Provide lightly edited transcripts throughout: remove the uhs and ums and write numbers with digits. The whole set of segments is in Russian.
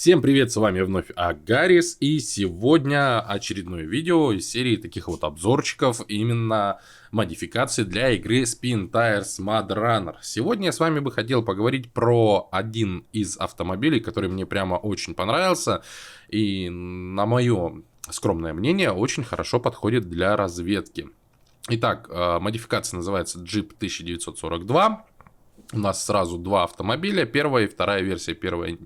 Всем привет, с вами вновь Агарис, и сегодня очередное видео из серии таких вот обзорчиков именно модификации для игры Spin Tires Mud Runner. Сегодня я с вами бы хотел поговорить про один из автомобилей, который мне прямо очень понравился и, на мое скромное мнение, очень хорошо подходит для разведки. Итак, модификация называется Jeep 1942. У нас сразу два автомобиля, первая и вторая версия. Первая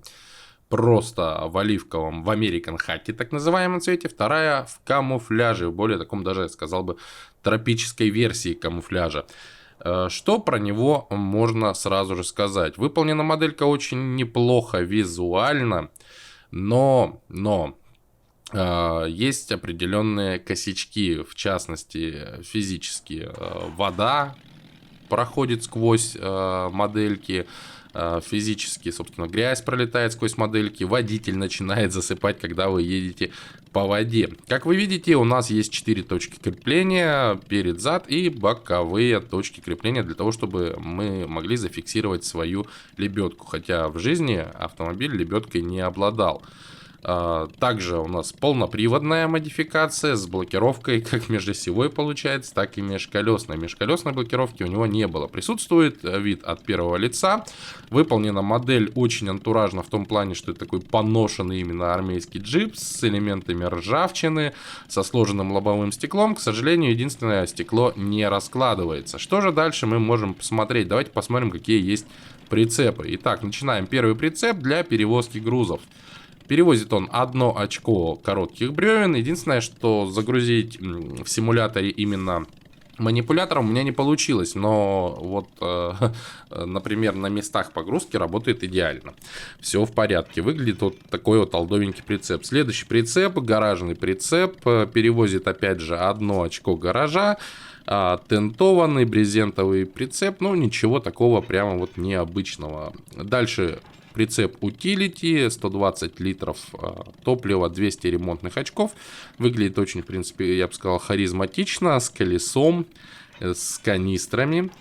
просто в оливковом, в American хаке, так называемом цвете. Вторая в камуфляже, в более таком даже, я сказал бы, тропической версии камуфляжа. Что про него можно сразу же сказать? Выполнена моделька очень неплохо визуально, но есть определенные косячки, в частности физические. Вода проходит сквозь модельки. Физически, собственно, грязь пролетает сквозь модельки, водитель начинает засыпать, когда вы едете по воде. Как вы видите, у нас есть 4 точки крепления, перед, зад и боковые точки крепления для того, чтобы мы могли зафиксировать свою лебедку, хотя в жизни автомобиль лебедкой не обладал. Также у нас полноприводная модификация с блокировкой как межосевой получается, так и межколесной. Межколесной блокировки у него не было. Присутствует вид от первого лица. Выполнена модель очень антуражно в том плане, что это такой поношенный именно армейский джип с элементами ржавчины, со сложенным лобовым стеклом. К сожалению, единственное, стекло не раскладывается. Что же дальше мы можем посмотреть? Давайте посмотрим, какие есть прицепы. Итак, начинаем. Первый прицеп для перевозки грузов. Перевозит он 1 очко коротких бревен. Единственное, что загрузить в симуляторе именно манипулятором у меня не получилось. Но вот, например, на местах погрузки работает идеально. Все в порядке. Выглядит вот такой вот олдовенький прицеп. Следующий прицеп, гаражный прицеп. Перевозит опять же 1 очко гаража. Тентованный брезентовый прицеп. Ну, ничего такого прямо вот необычного. Дальше прицеп Utility, 120 литров топлива, 200 ремонтных очков. Выглядит очень, в принципе, я бы сказал, харизматично, с колесом, с канистрами.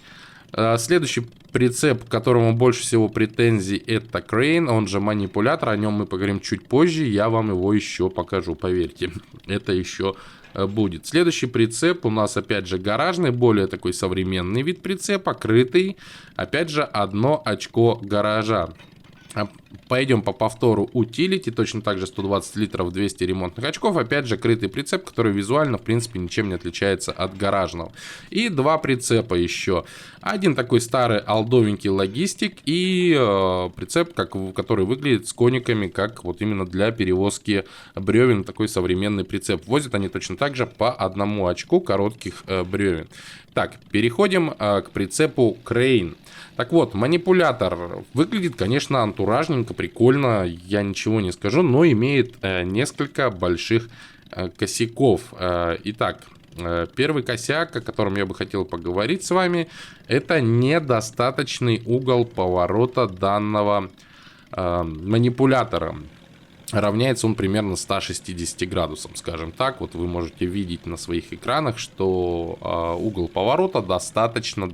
Следующий прицеп, к которому больше всего претензий, это Crane, он же манипулятор. О нем мы поговорим чуть позже, я вам его еще покажу, поверьте. Это еще будет. Следующий прицеп у нас опять же гаражный, более такой современный вид прицепа, крытый. Опять же 1 очко гаража. Пойдем по повтору Utility, точно так же 120 литров, 200 ремонтных очков. Опять же крытый прицеп, который визуально в принципе ничем не отличается от гаражного. И 2 прицепа еще. Один такой старый олдовенький логистик и прицеп, который выглядит с кониками, как вот именно для перевозки бревен. Такой современный прицеп. Возят они точно так же по 1 очку коротких бревен. Так, переходим к прицепу Crane. Так вот, манипулятор выглядит, конечно, антуражненько, прикольно, я ничего не скажу, но имеет несколько больших косяков. Итак, первый косяк, о котором я бы хотел поговорить с вами, это недостаточный угол поворота данного манипулятора. Равняется он примерно 160 градусам, скажем так. Вот вы можете видеть на своих экранах, что угол поворота достаточно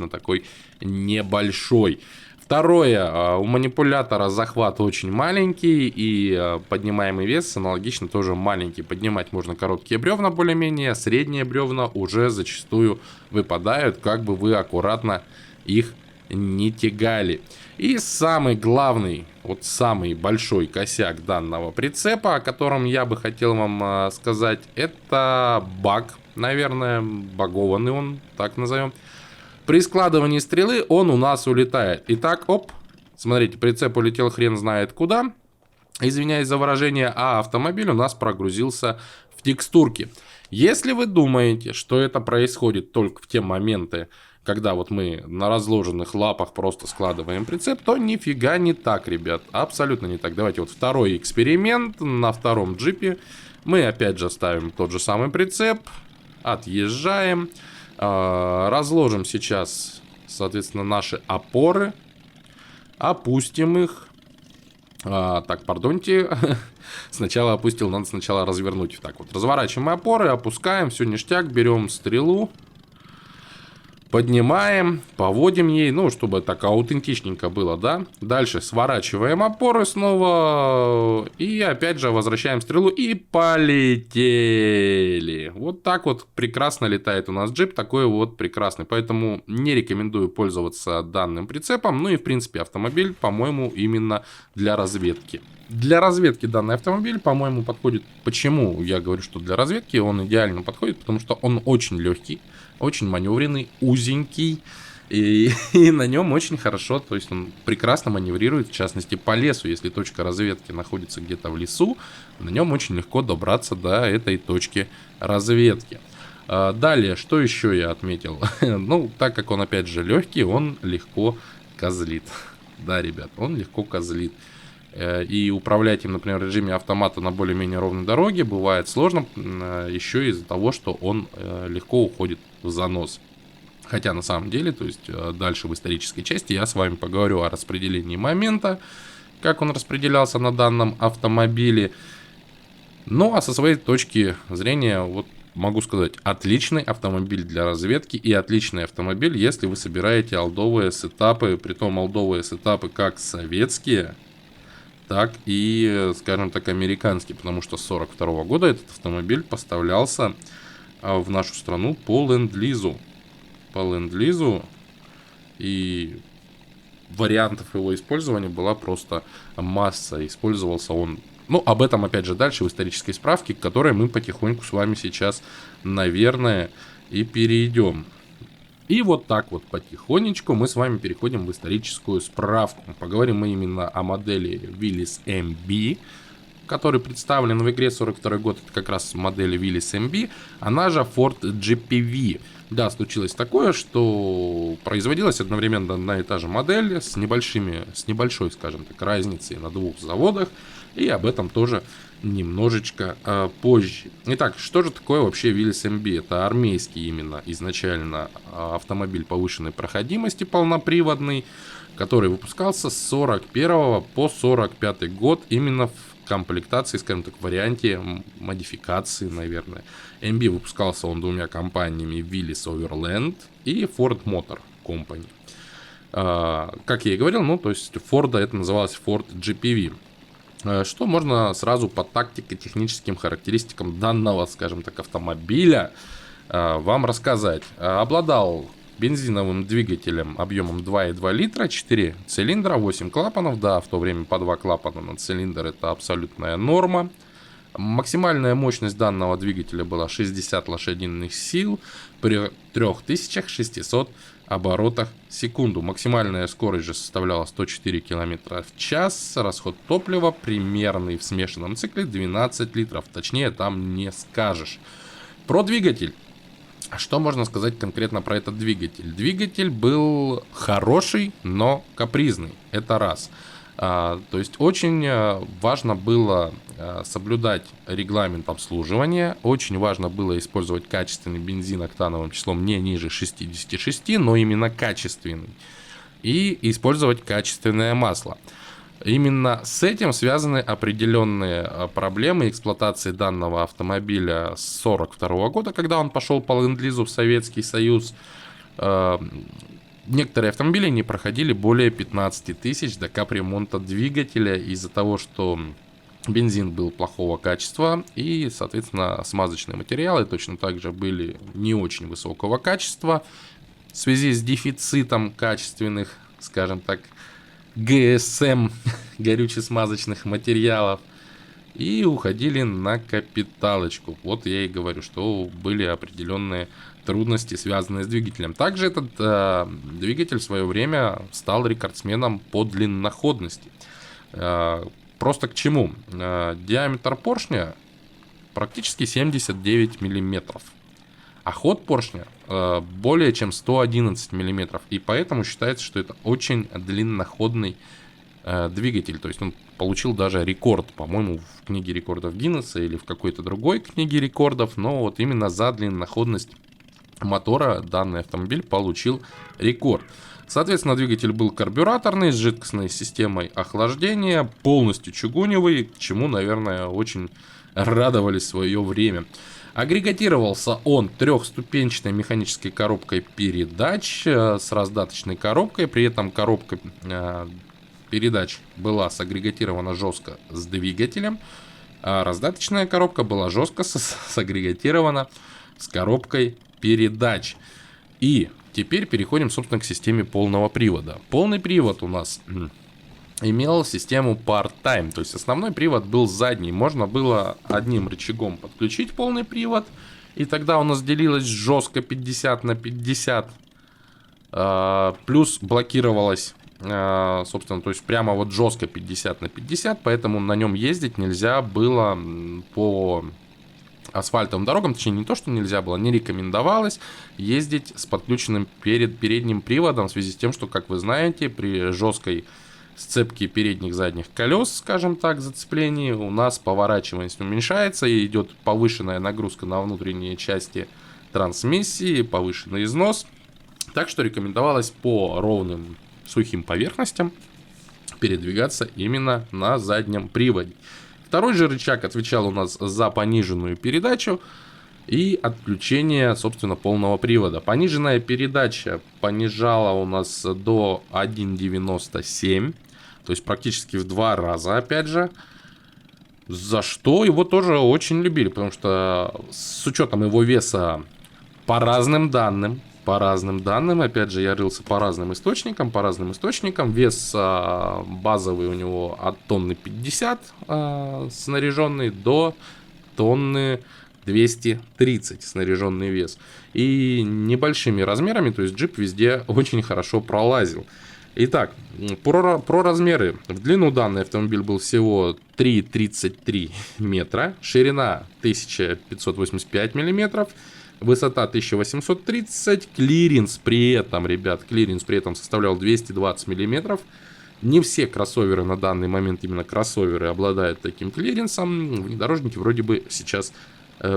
такой небольшой. Второе, у манипулятора захват очень маленький и поднимаемый вес аналогично тоже маленький. Поднимать можно короткие бревна более-менее, средние бревна уже зачастую выпадают, как бы вы аккуратно их не тягали. И самый главный, вот самый большой косяк данного прицепа, о котором я бы хотел вам сказать, это баг, наверное, багованный он, так назовем. При складывании стрелы он у нас улетает. Итак, оп, смотрите, прицеп улетел хрен знает куда, извиняюсь за выражение, а автомобиль у нас прогрузился в текстурки. Если вы думаете, что это происходит только в те моменты, когда вот мы на разложенных лапах просто складываем прицеп, то нифига не так, ребят. Абсолютно не так. Давайте вот второй эксперимент на втором джипе. Мы опять же ставим тот же самый прицеп. Отъезжаем. Разложим сейчас, соответственно, наши опоры. Опустим их. Так, пардоньте. Сначала опустил, надо сначала развернуть. Так вот, разворачиваем опоры, опускаем, все ништяк. Берем стрелу. Поднимаем, поводим ей, ну, чтобы так аутентичненько было, да. Дальше сворачиваем опоры снова. И опять же возвращаем стрелу и полетели. Вот так вот прекрасно летает у нас джип, такой вот прекрасный. Поэтому не рекомендую пользоваться данным прицепом. Ну и в принципе автомобиль, по-моему, именно для разведки. Для разведки данный автомобиль, по-моему, подходит. Почему я говорю, что для разведки он идеально подходит? Потому что он очень легкий, очень маневренный, узенький. И на нем очень хорошо, то есть он прекрасно маневрирует, в частности по лесу. Если точка разведки находится где-то в лесу, на нем очень легко добраться до этой точки разведки. Далее, что еще я отметил? Ну, так как он опять же легкий, он легко козлит. Да, ребят, он легко козлит. И управлять им, например, в режиме автомата на более-менее ровной дороге бывает сложно, еще из-за того, что он легко уходит в занос. Хотя на самом деле, то есть дальше в исторической части я с вами поговорю о распределении момента, как он распределялся на данном автомобиле. Ну а со своей точки зрения, вот могу сказать, отличный автомобиль для разведки и отличный автомобиль, если вы собираете олдовые сетапы, притом олдовые сетапы как советские, так и, скажем так, американский, потому что с 1942 года этот автомобиль поставлялся в нашу страну по ленд-лизу. По ленд-лизу, и вариантов его использования была просто масса. Использовался он, ну, об этом опять же дальше в исторической справке, к которой мы потихоньку с вами сейчас, наверное, и перейдем. И вот так вот потихонечку мы с вами переходим в историческую справку. Поговорим мы именно о модели Willys MB, который представлен в игре. 42 год, это как раз модель Willys MB, она же Ford GPV. Да, случилось такое, что производилась одновременно одна и та же модель с небольшой, скажем так, разницей на двух заводах. И об этом тоже немножечко позже. Итак, что же такое вообще Willys MB? Это армейский именно изначально автомобиль повышенной проходимости, полноприводный, который выпускался с 41 по 45 год именно в комплектации, скажем так, варианте модификации, наверное. MB выпускался он двумя компаниями, Willys Overland и Ford Motor Company. Как я и говорил, ну, то есть Ford это называлось Ford GPV. Что можно сразу по тактико-техническим характеристикам данного, скажем так, автомобиля вам рассказать. Обладал бензиновым двигателем объемом 2,2 литра, 4 цилиндра, 8 клапанов. Да, в то время по 2 клапана на цилиндр это абсолютная норма. Максимальная мощность данного двигателя была 60 лошадиных сил при 3600 оборотах в секунду. Максимальная скорость же составляла 104 км в час. Расход топлива примерный в смешанном цикле 12 литров. Точнее там не скажешь. Про двигатель. Что можно сказать конкретно про этот двигатель? Двигатель был хороший, но капризный. Это раз. То есть очень важно было соблюдать регламент обслуживания. Очень важно было использовать качественный бензин октановым числом не ниже 66, но именно качественный. И использовать качественное масло. Именно с этим связаны определенные проблемы эксплуатации данного автомобиля с 1942 года, когда он пошел по ленд-лизу в Советский Союз. Некоторые автомобили не проходили более 15 тысяч до капремонта двигателя из-за того, что бензин был плохого качества и, соответственно, смазочные материалы точно так же были не очень высокого качества в связи с дефицитом качественных, скажем так, ГСМ, горюче-смазочных материалов, и уходили на капиталочку. Вот я и говорю, что были определенные трудности, связанные с двигателем. Также этот двигатель в свое время стал рекордсменом по длинноходности. Просто к чему? Диаметр поршня практически 79 миллиметров, а ход поршня более чем 111 миллиметров. И поэтому считается, что это очень длинноходный двигатель. То есть он получил даже рекорд, по-моему, в книге рекордов Гиннесса или в какой-то другой книге рекордов. Но вот именно за длинноходность мотора данный автомобиль получил рекорд. Соответственно, двигатель был карбюраторный, с жидкостной системой охлаждения, полностью чугуневый, к чему, наверное, очень радовались в свое время. Агрегатировался он трехступенчатой механической коробкой передач с раздаточной коробкой. При этом коробка передач была сагрегатирована жестко с двигателем, а раздаточная коробка была жестко сагрегатирована с коробкой передач. И теперь переходим, собственно, к системе полного привода. Полный привод у нас имел систему part-time, то есть основной привод был задний. Можно было одним рычагом подключить полный привод, и тогда у нас делилось жестко 50 на 50, плюс блокировалось, собственно, то есть прямо вот жестко 50 на 50, поэтому на нем ездить нельзя было по асфальтовым дорогам, точнее не то, что нельзя было, не рекомендовалось ездить с подключенным передним приводом в связи с тем, что, как вы знаете, при жесткой сцепке передних задних колес, скажем так, зацеплении, у нас поворачиваемость уменьшается и идет повышенная нагрузка на внутренние части трансмиссии, повышенный износ. Так что рекомендовалось по ровным сухим поверхностям передвигаться именно на заднем приводе. Второй же рычаг отвечал у нас за пониженную передачу и отключение, собственно, полного привода. Пониженная передача понижала у нас до 1,97, то есть практически в 2 раза, опять же. За что его тоже очень любили, потому что с учетом его веса по разным данным, опять же, я рылся по разным источникам, вес базовый у него от тонны 50 снаряженный до тонны 230 снаряженный вес. И небольшими размерами, то есть джип везде очень хорошо пролазил. Итак, про размеры. В длину данный автомобиль был всего 3,33 метра, ширина 1585 миллиметров, высота 1830, клиренс при этом составлял 220 миллиметров. Не все кроссоверы на данный момент, именно кроссоверы, обладают таким клиренсом. Внедорожники вроде бы сейчас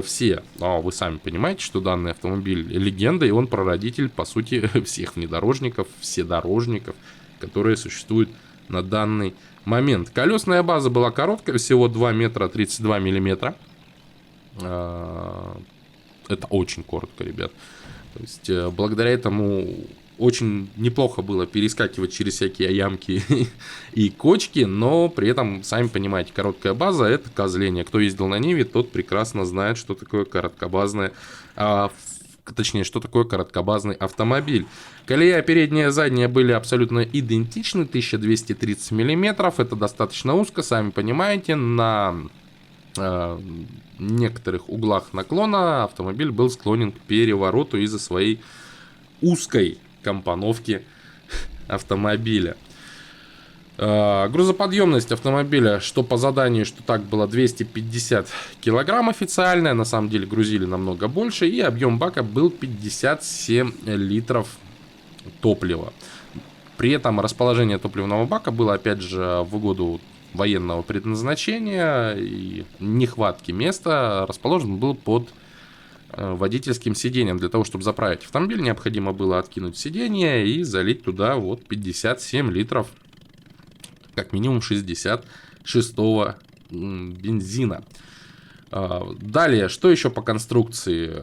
все. Но вы сами понимаете, что данный автомобиль легенда, и он прародитель, по сути, всех внедорожников, вседорожников, которые существуют на данный момент. Колесная база была короткая, всего 2 метра 32 миллиметра. Это очень коротко, ребят. То есть, благодаря этому очень неплохо было перескакивать через всякие ямки и кочки, но при этом, сами понимаете, короткая база — это козление. Кто ездил на Ниве, тот прекрасно знает, что такое короткобазная, что такое короткобазный автомобиль. Колея передняя и задняя были абсолютно идентичны, 1230 миллиметров. Это достаточно узко, сами понимаете. На некоторых углах наклона автомобиль был склонен к перевороту из-за своей узкой компоновки автомобиля. Грузоподъемность автомобиля, что по заданию, что так, было 250 килограмм официальная. На самом деле грузили намного больше. И объем бака был 57 литров топлива. При этом расположение топливного бака было, опять же, в угоду военного предназначения и нехватки места, расположен был под водительским сиденьем. Для того, чтобы заправить автомобиль, необходимо было откинуть сиденье и залить туда вот 57 литров, как минимум 66-го бензина. Далее, что еще по конструкции?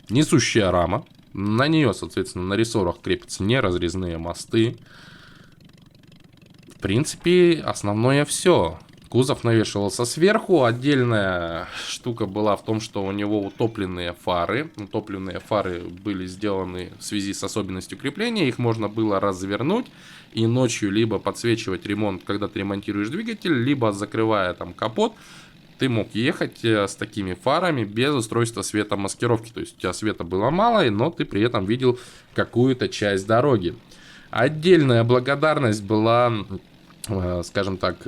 Несущая рама. На нее, соответственно, на рессорах крепятся неразрезные мосты. В принципе, основное все. Кузов навешивался сверху. Отдельная штука была в том, что у него утопленные фары. Утопленные фары были сделаны в связи с особенностью крепления. Их можно было развернуть и ночью либо подсвечивать ремонт, когда ты ремонтируешь двигатель, либо закрывая там капот. Ты мог ехать с такими фарами без устройства светомаскировки. То есть у тебя света было мало, но ты при этом видел какую-то часть дороги. Отдельная благодарность была, скажем так,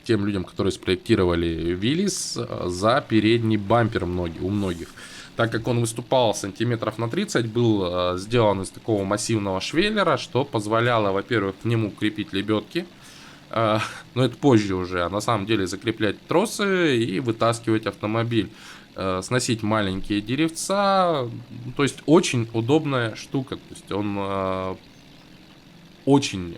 тем людям, которые спроектировали Willys за передний бампер у многих. Так как он выступал сантиметров на 30, был сделан из такого массивного швеллера, что позволяло, во-первых, к нему крепить лебедки. Но это позже уже, а на самом деле закреплять тросы и вытаскивать автомобиль, сносить маленькие деревца. То есть очень удобная штука. То есть он очень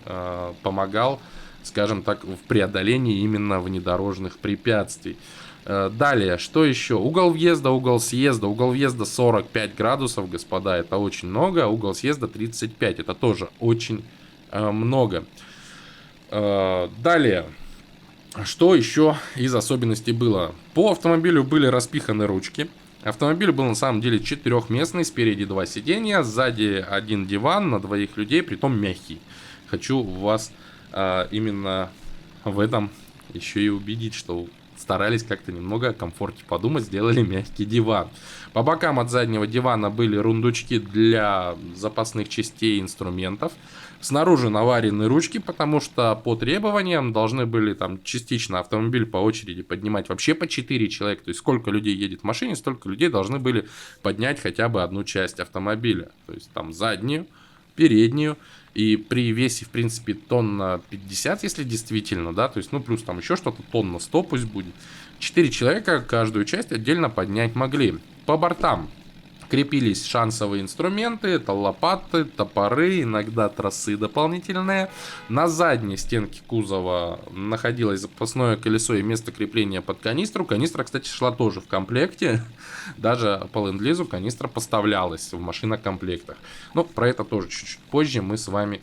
помогал, скажем так, в преодолении именно внедорожных препятствий. Далее, что еще? Угол въезда, угол съезда. Угол въезда 45 градусов, господа, это очень много. Угол съезда 35, это тоже очень много. Далее, что еще из особенностей было? По автомобилю были распиханы ручки. Автомобиль был на самом деле четырехместный, спереди 2 сиденья, сзади 1 диван на 2 людей, притом мягкий. Хочу вас именно в этом еще и убедить, что старались как-то немного о комфорте подумать, сделали мягкий диван. По бокам от заднего дивана были рундучки для запасных частей инструментов. Снаружи наварены ручки, потому что по требованиям должны были там частично автомобиль по очереди поднимать вообще по 4 человека. То есть сколько людей едет в машине, столько людей должны были поднять хотя бы одну часть автомобиля. То есть там заднюю, переднюю. И при весе, в принципе, тонна 50, если действительно, да, то есть, ну, плюс там еще что-то, тонна 100 пусть будет. 4 человека каждую часть отдельно поднять могли. По бортам крепились шансовые инструменты, это лопаты, топоры, иногда тросы дополнительные. На задней стенке кузова находилось запасное колесо и место крепления под канистру. Канистра, кстати, шла тоже в комплекте. Даже по ленд-лизу канистра поставлялась в машинокомплектах. Но про это тоже чуть-чуть позже мы с вами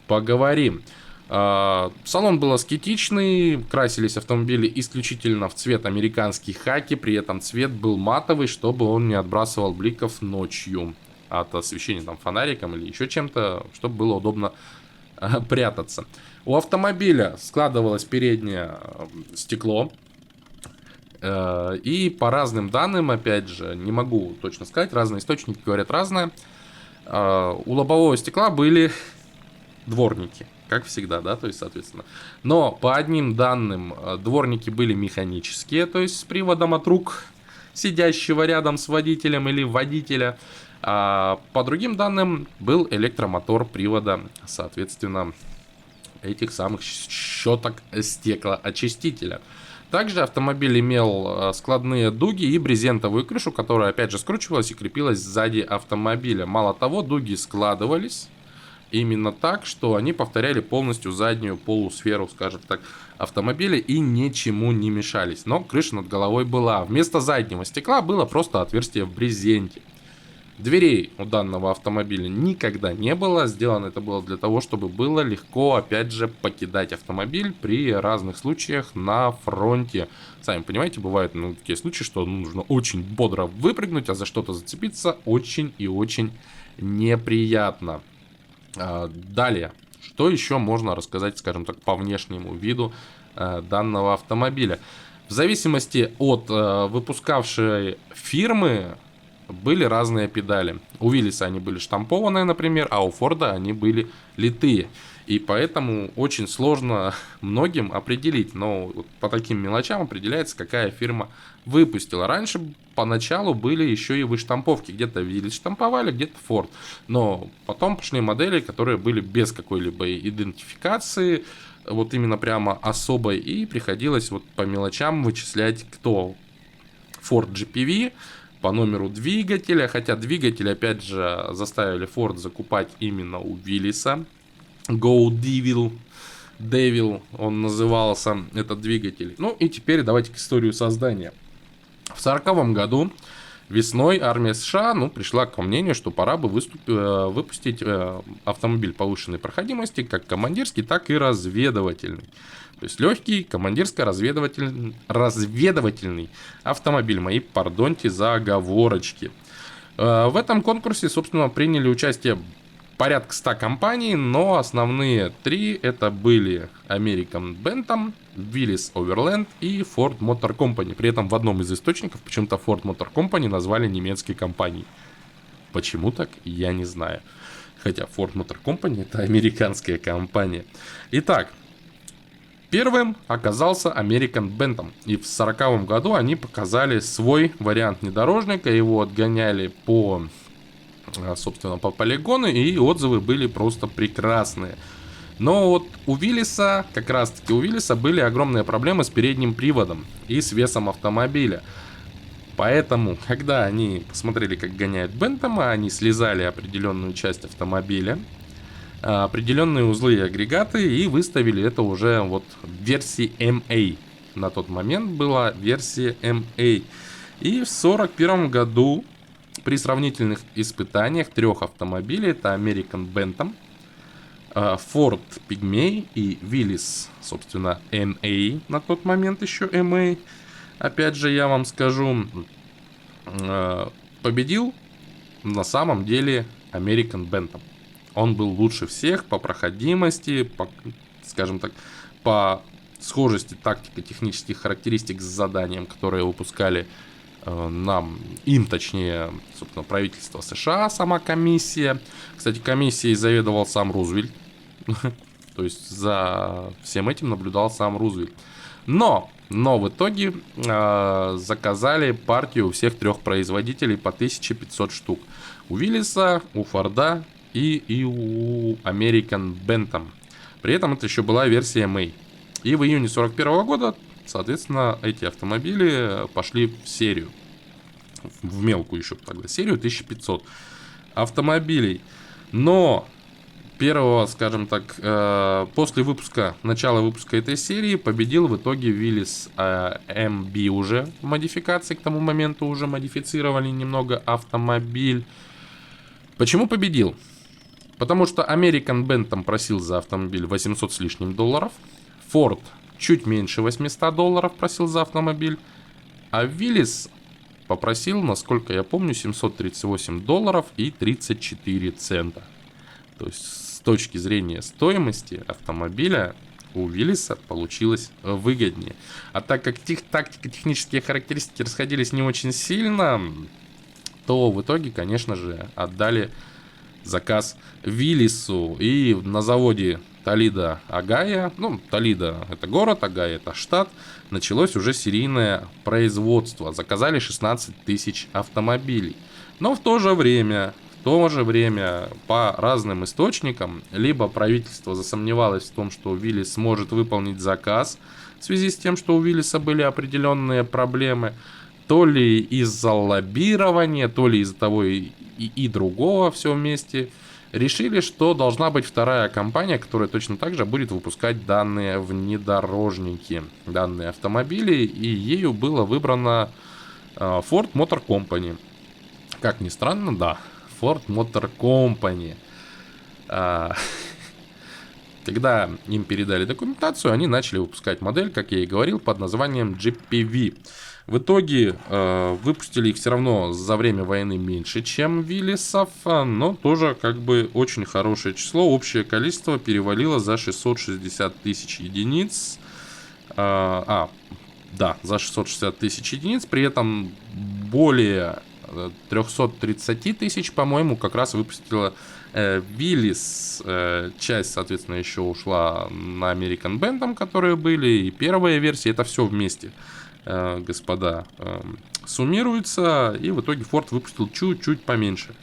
поговорим. Салон был аскетичный, красились автомобили исключительно в цвет американский хаки, при этом цвет был матовый, чтобы он не отбрасывал бликов ночью от освещения там фонариком или еще чем-то, чтобы было удобно прятаться. У автомобиля складывалось переднее стекло, и по разным данным, опять же, не могу точно сказать, разные источники говорят разное, у лобового стекла были дворники. Как всегда, да, то есть, соответственно. Но по одним данным дворники были механические, то есть с приводом от рук сидящего рядом с водителем или водителя. А по другим данным был электромотор привода, соответственно, этих самых щеток стеклоочистителя. Также автомобиль имел складные дуги и брезентовую крышу, которая опять же скручивалась и крепилась сзади автомобиля. Мало того, дуги складывались именно так, что они повторяли полностью заднюю полусферу, скажем так, автомобиля и ничему не мешались. Но крыша над головой была. Вместо заднего стекла было просто отверстие в брезенте. Дверей у данного автомобиля никогда не было. Сделано это было для того, чтобы было легко, опять же, покидать автомобиль при разных случаях на фронте. Сами понимаете, бывают такие случаи, что нужно очень бодро выпрыгнуть, а за что-то зацепиться очень и очень неприятно. Далее, что еще можно рассказать, скажем так, по внешнему виду данного автомобиля? В зависимости от выпускавшей фирмы были разные педали. У Willys они были штампованные, например, а у Форда они были литые. И поэтому очень сложно многим определить. Но вот по таким мелочам определяется, какая фирма выпустила. Раньше поначалу были еще и выштамповки. Где-то Willys штамповали, где-то Ford. Но потом пошли модели, которые были без какой-либо идентификации. Вот именно прямо особой. И приходилось вот по мелочам вычислять, кто Ford GPV по номеру двигателя. Хотя двигатель, опять же, заставили Ford закупать именно у Willys. Go Devil он назывался, этот двигатель. Ну и теперь давайте к истории создания. В 1940 году весной армия США пришла к мнению, что пора бы выпустить автомобиль повышенной проходимости, как командирский, так и разведывательный. То есть легкий командирско-разведывательный автомобиль. Мои, пардоньте за оговорочки. В этом конкурсе, собственно, приняли участие порядка 100 компаний, но основные 3 это были American Bentham, Willys Overland и Ford Motor Company. При этом в одном из источников почему-то Ford Motor Company назвали немецкой компанией. Почему так, я не знаю. Хотя Ford Motor Company это американская компания. Итак, первым оказался American Bentham. И в 1940 году они показали свой вариант внедорожника. Его отгоняли собственно, по полигону, и отзывы были просто прекрасные. Но вот у Willys, как раз таки у Willys были огромные проблемы с передним приводом и с весом автомобиля. Поэтому, когда они посмотрели, как гоняют Бентама, они слезали определенную часть автомобиля, определенные узлы и агрегаты и выставили это уже вот в версии MA. На тот момент была версия MA. И в 1941 году при сравнительных испытаниях 3 автомобилей, это American Bantam, Ford Pygmy и Willys, собственно, MA, на тот момент еще MA, опять же я вам скажу, победил на самом деле American Bantam. Он был лучше всех по проходимости, по, скажем так, по схожести тактико-технических характеристик с заданием, которые выпускали им, точнее, собственно, правительство США, сама комиссия. Кстати, комиссией заведовал сам Рузвельт. То есть за всем этим наблюдал сам Рузвельт. Но в итоге заказали партию у всех 3 производителей по 1500 штук. У Виллиса, у Форда и у American Bantam. При этом это еще была версия MA. И в июне 1941 года, соответственно, эти автомобили пошли в серию. В мелкую еще тогда серию, 1500 автомобилей. Но первого, скажем так, после начала выпуска этой серии победил в итоге Willys MB уже в модификации. К тому моменту уже модифицировали немного автомобиль. Почему победил? Потому что American Bantam просил за автомобиль 800 с лишним долларов. Ford чуть меньше 800 долларов просил за автомобиль. А Willys попросил, насколько я помню, 738 долларов и 34 цента. То есть с точки зрения стоимости автомобиля у Willys получилось выгоднее. А так как тактико-технические характеристики расходились не очень сильно, то в итоге, конечно же, отдали заказ Willys'у. И на заводе Толидо, Огайо, Толидо это город, Огайо это штат, началось уже серийное производство. Заказали 16 тысяч автомобилей. Но в то же время, по разным источникам, либо правительство засомневалось в том, что Willys сможет выполнить заказ в связи с тем, что у Willys'а были определенные проблемы, то ли из-за лоббирования, то ли из-за того и другого все вместе, решили, что должна быть вторая компания, которая точно так же будет выпускать данные внедорожники, данные автомобили, и ею было выбрано Ford Motor Company. Как ни странно, да, Ford Motor Company. Когда им передали документацию, они начали выпускать модель, как я и говорил, под названием GPV. В итоге выпустили их все равно за время войны меньше, чем Willys'ов, но тоже как бы очень хорошее число. Общее количество перевалило за 660 тысяч единиц. За 660 тысяч единиц. При этом более 330 тысяч, по-моему, как раз выпустила Willys. Часть, соответственно, еще ушла на American Bantam, которые были, и первая версия. Это все вместе, господа, суммируется, и в итоге Ford выпустил чуть-чуть поменьше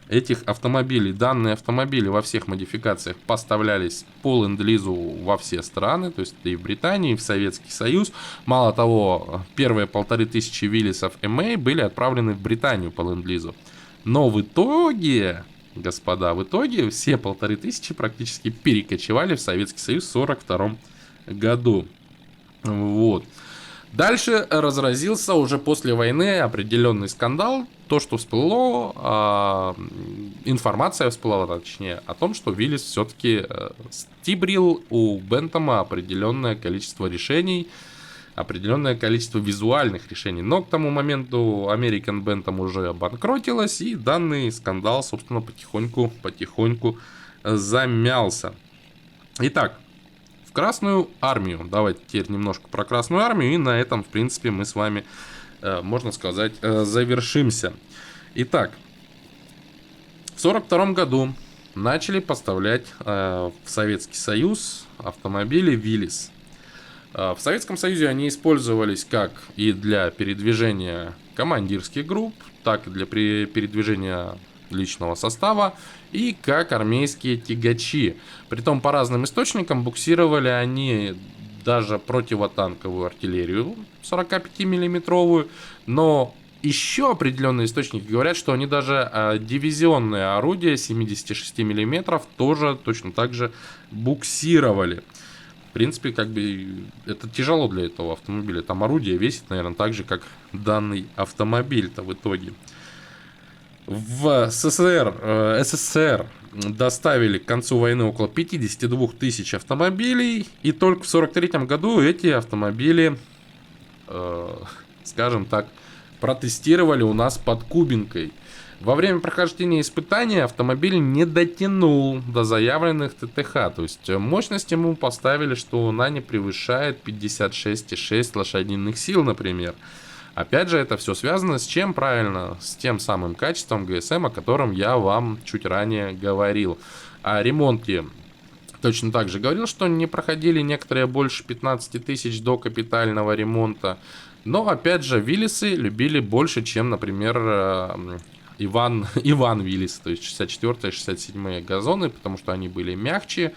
этих автомобилей. Данные автомобили во всех модификациях поставлялись по ленд-лизу во все страны, то есть и в Британии, и в Советский Союз. Мало того, первые 1500 Willys'ов MA были отправлены в Британию по ленд-лизу. Но в итоге, господа, все 1500 практически перекочевали в Советский Союз в 1942 году. Вот. Дальше разразился уже после войны определенный скандал. То, что всплыло, информация всплыла, точнее, о том, что Willys все-таки стибрил у Бентама определенное количество решений, определенное количество визуальных решений. Но к тому моменту American Bantam уже обанкротилась, и данный скандал, собственно, потихоньку замялся. Итак, Красную армию. Давайте теперь немножко про Красную армию, и на этом, в принципе, мы с вами, можно сказать, завершимся. Итак, в 1942 году начали поставлять в Советский Союз автомобили Willys. В Советском Союзе они использовались как и для передвижения командирских групп, так и для передвижения личного состава, и как армейские тягачи. Притом по разным источникам буксировали они даже противотанковую артиллерию 45 миллиметровую, но Еще определенные источники говорят, что они даже дивизионные орудия 76 миллиметров тоже точно так же буксировали. В принципе, как бы это тяжело для этого автомобиля. Там орудие весит, наверное, так же, как данный автомобиль-то в итоге. В СССР доставили к концу войны около 52 тысяч автомобилей. И только в 1943 году эти автомобили, скажем так, протестировали у нас под Кубинкой. Во время прохождения испытания автомобиль не дотянул до заявленных ТТХ. То есть мощность ему поставили, что она не превышает 56,6 лошадиных сил, например. Опять же, это все связано с чем правильно? С тем самым качеством ГСМ, о котором я вам чуть ранее говорил. О ремонте точно так же говорил, что не проходили некоторые больше 15 тысяч до капитального ремонта. Но, опять же, Виллисы любили больше, чем, например, Иван Виллис, то есть 64-е, 67-е газоны, потому что они были мягче,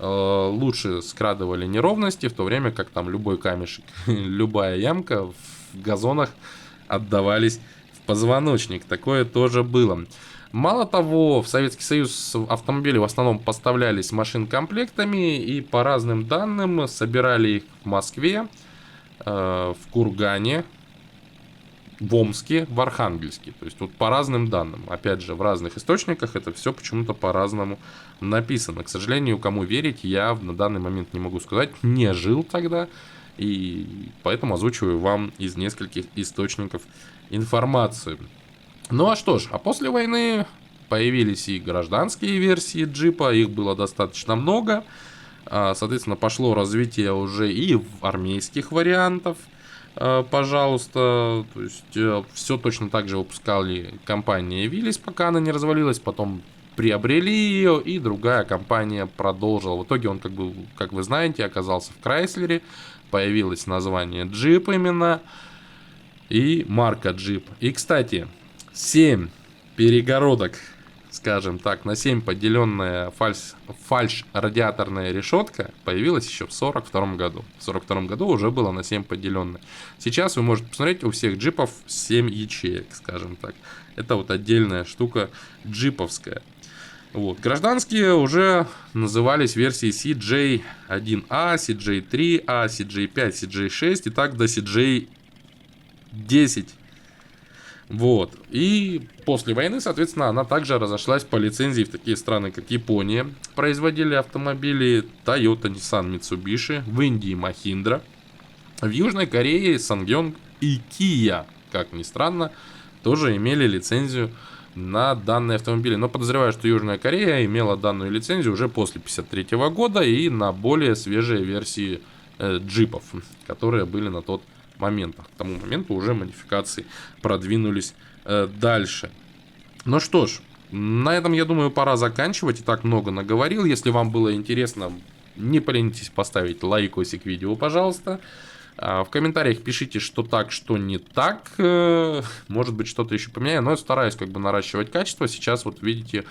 лучше скрадывали неровности, в то время как там любой камешек, любая ямка в газонах отдавались в позвоночник. Такое тоже было. Мало того, в Советский Союз автомобили в основном поставлялись машин-комплектами, и по разным данным собирали их в Москве, в Кургане, в Омске, в Архангельске. То есть вот по разным данным. Опять же, в разных источниках это все почему-то по-разному написано. К сожалению, кому верить, я на данный момент не могу сказать. Не жил тогда. И поэтому озвучиваю вам из нескольких источников информацию. Ну а что ж, а после войны появились и гражданские версии джипа. Их было достаточно много. Соответственно, пошло развитие уже и армейских вариантов. Пожалуйста, то есть все точно так же выпускали компания Willys, пока она не развалилась, потом приобрели ее, и другая компания продолжила. В итоге он, как вы знаете, оказался в Крайслере, появилось название Jeep именно, и марка Jeep. И, кстати, 7 перегородок, скажем так, на 7 поделенная фальш-радиаторная решетка появилась еще в 1942 году. В 1942 году уже было на 7 поделенная. Сейчас вы можете посмотреть, у всех джипов 7 ячеек, скажем так. Это вот отдельная штука джиповская. Вот. Гражданские уже назывались версии CJ1A, CJ3A, CJ5, CJ6 и так до CJ10. Вот. И после войны, соответственно, она также разошлась по лицензии в такие страны, как Япония. Производили автомобили Toyota, Nissan, Mitsubishi. В Индии Mahindra. В Южной Корее Ssangyong и Kia, как ни странно, тоже имели лицензию на данные автомобили. Но подозреваю, что Южная Корея имела данную лицензию уже после 1953 года и на более свежие версии джипов, которые были на тот момент. К тому моменту уже модификации продвинулись дальше. Ну что ж, на этом, я думаю, пора заканчивать. И так много наговорил. Если вам было интересно, не поленитесь поставить лайкосик видео, пожалуйста. В комментариях пишите, что так, что не так. Может быть, что-то еще поменяю. Но я стараюсь наращивать качество. Сейчас, вот видите,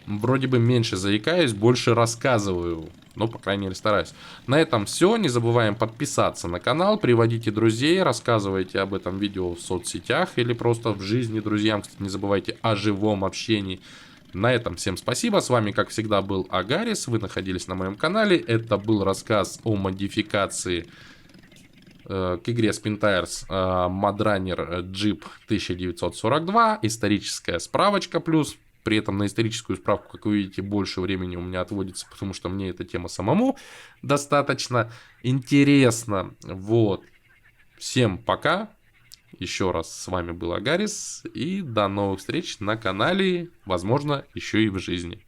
вроде бы меньше заикаюсь, больше рассказываю. Ну, по крайней мере, стараюсь. На этом все. Не забываем подписаться на канал, приводите друзей, рассказывайте об этом видео в соцсетях или просто в жизни друзьям. Кстати, не забывайте о живом общении. На этом всем спасибо. С вами, как всегда, был Агарис. Вы находились на моем канале. Это был рассказ о модификации к игре Spin Tires Mudrunner Jeep 1942. Историческая справочка плюс. При этом на историческую справку, как вы видите, больше времени у меня отводится, потому что мне эта тема самому достаточно интересна. Вот. Всем пока. Еще раз с вами был Агарис. И до новых встреч на канале. Возможно, еще и в жизни.